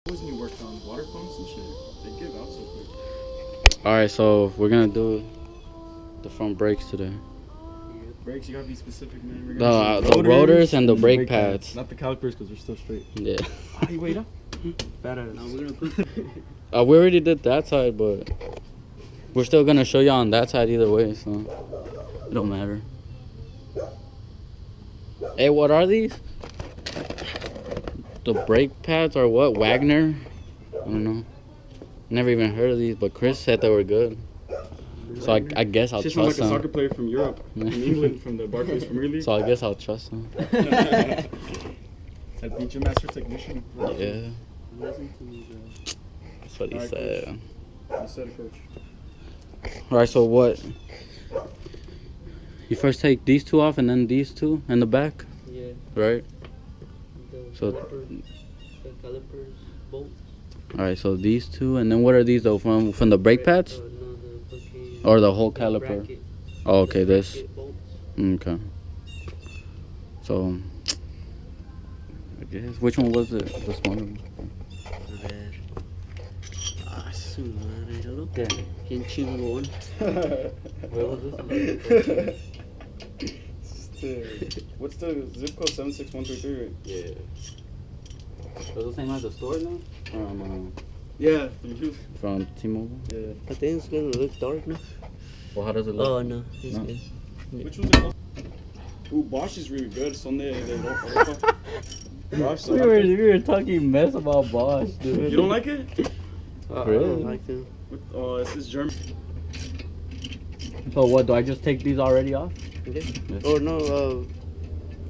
Wasn't he worked on water pumps and shit? They give out so quick. Alright, so we're gonna do the front brakes today. Brakes, you gotta be specific, man. We're The rotors and the brake pads. Not the calipers, because they're still straight. Yeah. Hey, wait up. Fat ass. No, we're gonna put. We already did that side, but we're still gonna show you on that side either way, so it don't matter. Hey, what are these? The brake pads are what? Wagner? I don't know. Never even heard of these, but Chris said they were good. So I guess I'll She trust sounds like a him. soccer player from Europe, from England, from the Barclays Premier League. So I guess I'll trust him. That teacher master technician. Yeah. Listen to me, That's what he Alright, said. Coach. You said it, coach. Alright, so what? You first take these two off and then these two in the back? Yeah. Right? The So calipers, bolts. alright, so these two, and then what are these though? From the brake pads? No, the fucking. Or the whole the caliper? bracket. Oh, okay, The this. bracket bolts. Okay. So, I guess, which one was it? This one? Red. Ah, su madre, yo lo que. Bien chingón. What's the zip code? 76133, right? Yeah. Was the same as the store now? Yeah, from Hughes. From T-Mobile? Yeah. I think it's gonna look dark now. Well, how does it look? Oh no, it's No. good. Which one's it called? Ooh, Bosch is really good. Sunday, Bosch. We were talking mess about Bosch, dude. You don't like it? I Really? don't like them. Oh, this is German. So what, do I just take these already off? Okay. Yes. Or no,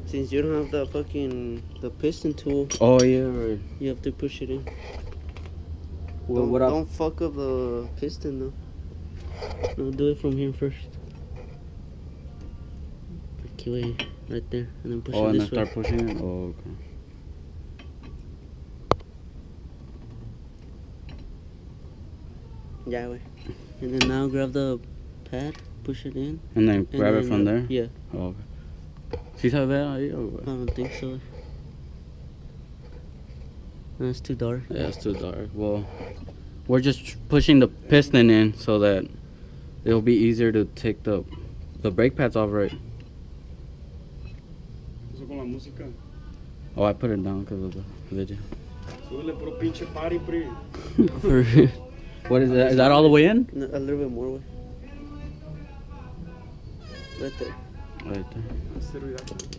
since you don't have the piston tool, Oh, yeah, right. you have to push it in. Well, Don't fuck up the piston though. No, do it from here first. Okay, wait, right there, and then push Oh, it and then this way. start pushing it? Oh, okay. Yeah, wait. And then now grab the pad, push it in. And then grab it from there? Yeah, Oh, okay. ¿Sí se ve ahí o I what? don't think so. No, it's too dark. Yeah, it's too dark. Well, we're just pushing the piston in so that it'll be easier to take the brake pads off, right? Eso con la música. Oh, I put it down because of the video. Súbele puro pinche party, pri. What is that? Is that all the way in? No, a little bit more way. Right there. Right there. Seriedad.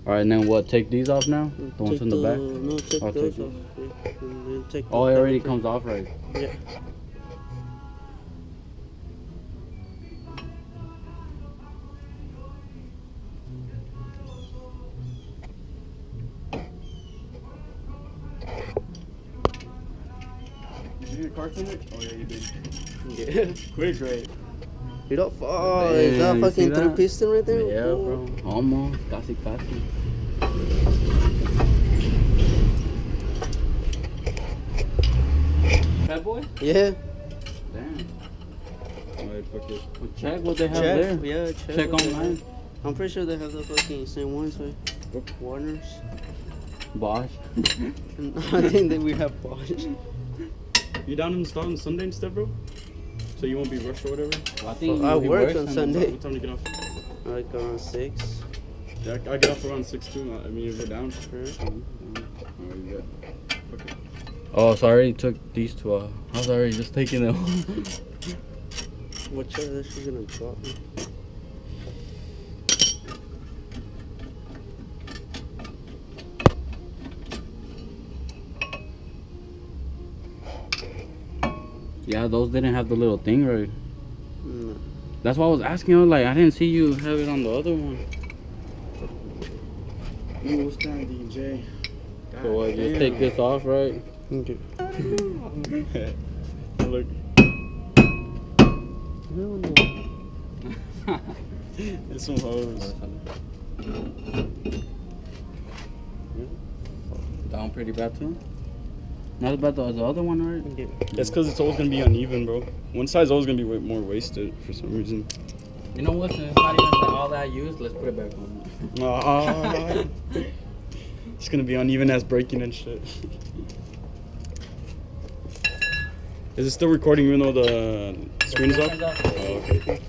Alright, and then what? Take these off now? The ones in the back? No, take I'll those take off. Yeah. And then take Oh, the it already caliper. comes off right. Yeah. Did you get a car tonight? Oh, yeah, you did. Yeah. Quick, right? You don't. Oh, is that Damn, you see fucking through that? piston right there? Yeah, Oh. bro. Almost. Casi, casi. Bad boy? Yeah. Damn. Alright, fuck it. Well, check what they have Check. there. Yeah, Check what they online. have. I'm pretty sure they have the fucking same ones, right? Warners. Bosch. I think that we have Bosch. You down in the stall on Sunday instead, bro? So you won't be rushed or whatever? Well, I think I he work works on Sunday. What time do you get off? Like around 6. Yeah, I get off around 6 too. I mean, if you're down. Sure. Oh, you got. Fuck it. Oh, so I already took these two off. I was already just taking them. Watch out, that shit's gonna drop me. Yeah, those didn't have the little thing right. No. That's why I was asking. I was like, I didn't see you have it on the other one. You what's down, DJ? So what? Just take this off, right? Okay. Look. No, no. It's some hoes. Down pretty bad too. Not as bad as the other one, right? Yeah. That's because it's always gonna be uneven, bro. One side's always gonna be more wasted for some reason. You know what? Since it's not even all that used, let's put it back on. Ah. It's gonna be uneven as braking and shit. Is it still recording even though the screen is off? Oh, okay.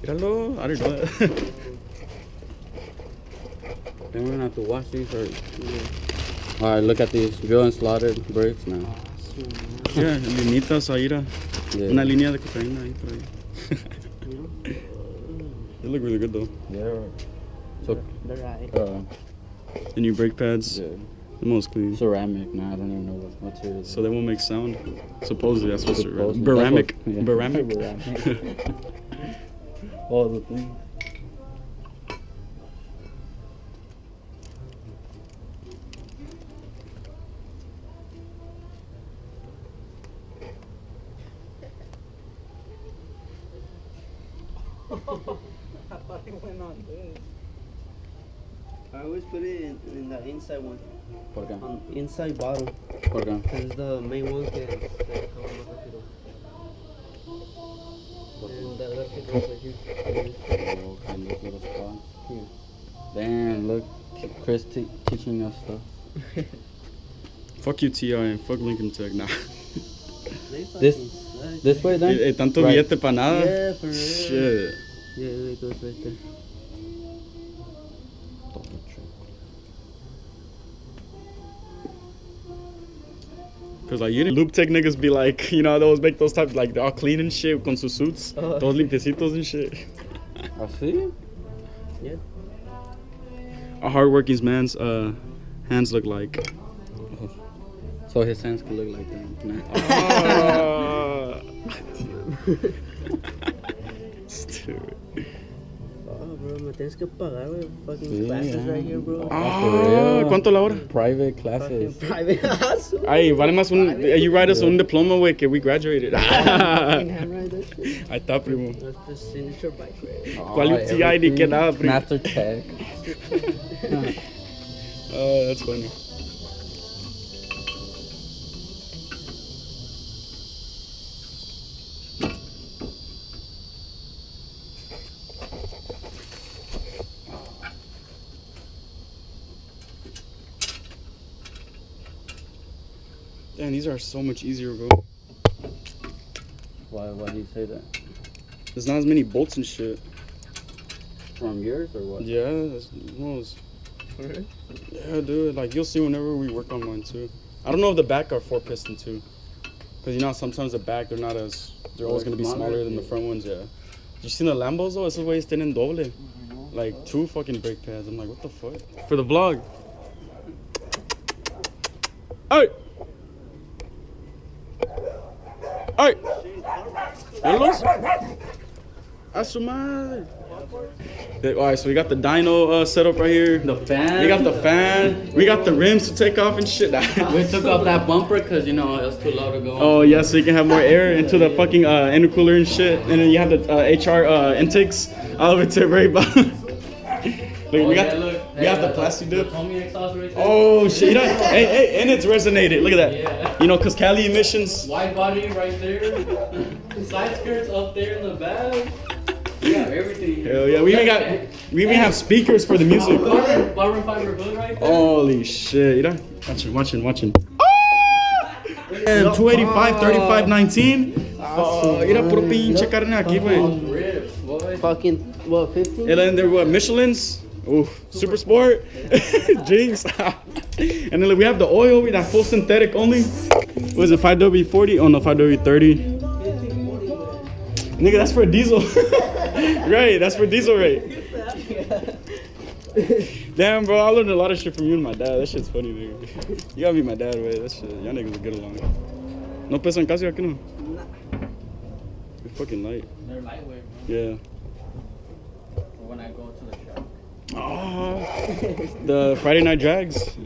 Míralo, I didn't know that. Then we're gonna have to wash these or... Alright, look at these drill and slotted brakes now. Yeah, linitas ahí, Yeah. una línea de cocaína ahí por ahí. They look really good though. Yeah. So, The new brake pads, yeah. the most clean. Ceramic, nah, I don't even know what material. So they won't make sound. Supposedly that's what's Supposedly. ceramic. That's what- Ceramic. Ceramic. All the things. I thought it went on this. I always put it in the inside one. ¿Por qué? On inside bottom. ¿Por qué? Because the main one que acaba más rápido. And the other shit goes right here. Oh, okay, those little spots. Here. Damn, look, Chris teaching us stuff. Fuck you, TI, and fuck Lincoln Tech. Nah. They fucking This suck. this way then? Tanto Right. billete pa' nada. Yeah, for real. Shit. Yeah, it goes right there. Cause like you didn't loop tech niggas be like, you know, they always make those types like they're all clean and shit con sus suits, todos limpiecitos and shit. I see. Yeah. A hardworking man's hands look like. So his hands could look like that. Nah. Stupid. Oh, bro, me tienes que pagar, güey. Fucking Sí, classes yeah. right here, bro. Ah, ¿cuánto la hora? Private classes. Fucking private house. Ay, vale más un, you write us un diploma, wey, que we graduated. Fucking handwrite that shit. Ahí está, primo. That's the signature bike, right? ¿Cuál UTI ni que nada, primo? Master Tech. Oh, that's funny. Damn, these are so much easier, bro. Why do you say that? There's not as many bolts and shit. From yours or what? Yeah, yeah, dude. Like you'll see whenever we work on mine too. I don't know if the back are 4-piston too, cause you know sometimes the back they're always gonna be smaller than the front ones. Yeah. You seen the Lambos though? Esos güeyes tienen doble, like 2 fucking brake pads. I'm like, what the fuck? For the vlog. Hey. Hey. ¿Verlos? A su madre. Alright, so we got the dyno set up right here. The fan. We got the fan. We got the rims to take off and shit. We took off that bumper because you know it was too low to go. Oh yeah, so you can have more air into the fucking intercooler and shit. And then you have the HR intakes all over to the very bottom. Look, we got the plastic dip. Oh shit, you know, hey, and it's resonated. Look at that. Yeah. You know, cause Cali emissions. Wide body right there. Side skirts up there in the back. Yeah, everything. Hell yeah, we even have speakers for the music. Carbon fiber hood right there. Holy shit, you know? Watching. Damn, 285, 35, 19. Mira puro pinche carne aquí, güey. Fucking, what, 15? And then there were Michelin's. Ooh, Super Sport. Jinx. And then we have the oil, we got full synthetic only. What is it, 5W40? Oh no, 5W30. Nigga, that's for diesel. Right, that's for diesel rate. Damn, bro, I learned a lot of shit from you and my dad. That shit's funny, nigga. You gotta be my dad, man. That shit, y'all niggas will get along. No peso en casa, aquí no? You're fucking light. They're lightweight, man. Yeah. When I go to the shop. Oh, the Friday night drags.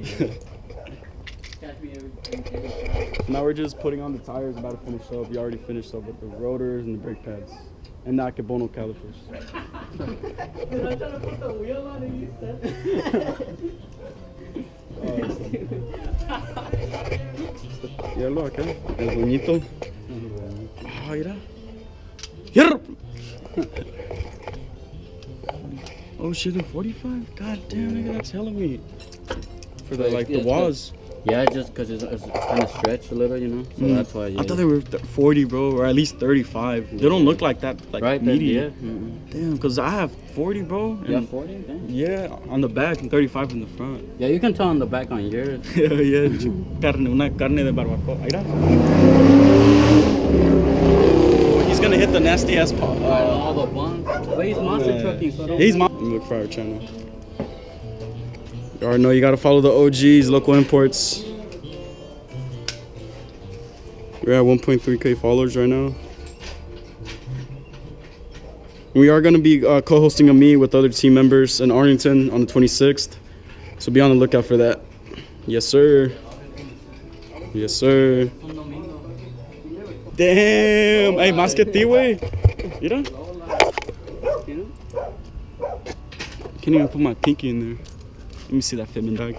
Now we're just putting on the tires, about to finish up. We already finished up with the rotors and the brake pads. And the Akebono calipers. Did I try to put the wheel on and you said Ya lo acá, el buñito. Ah, mira. Here. Oh shit, 45? God damn, nigga, that's hella meat. For the, like, the It's walls. Yeah, just because it's kind of stretched a little, you know? So that's why, yeah. I thought they were 40, bro, or at least 35. They don't look like that, like, right, meaty. yeah. Damn, because I have 40, bro. You have 40? Damn. Yeah, on the back and 35 in the front. Yeah, you can tell on the back on yours. Yeah, carne, una carne de barbacoa. Mira. He's gonna hit the nasty ass pot. All the buns. But he's monster trucking, so don't. He's look for our channel. You already know you gotta follow the OGs, local imports. We're at 1.3K followers right now. We are gonna be co-hosting a meet with other team members in Arlington on the 26th. So be on the lookout for that. Yes, sir. Yes, sir. Damn. Hey, más que ti, güey. Mira. Can't even put my pinky in there. Let me see that fitment, dog.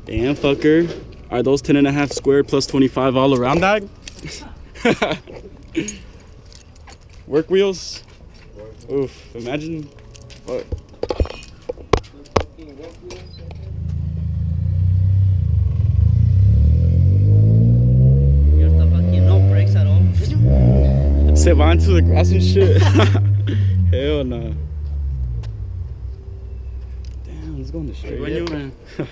Damn, fucker. Are those 10.5 square plus 25 all around, dog? Work wheels. Oof. Imagine. Fuck. No brakes at all. Se va into the grass and shit. Hell no. Damn, let's go on the straight.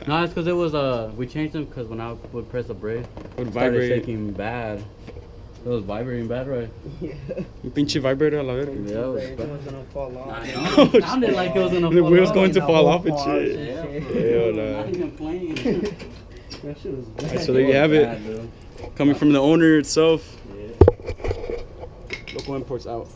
No, it's because it was we changed them because when I would press the brake, It would it started vibrate. shaking bad. It was vibrating bad, right? Yeah. Un pinche vibrator a la verga. Yeah, it was It bad. was gonna fall off. I know. It sounded like it was gonna The fall wheel's off. going to The fall whole off and car shit. and Hell no. Not even playing. That shit was bad. Alright, so there you have it. Bad, dude. Coming from the owner itself. Local imports out.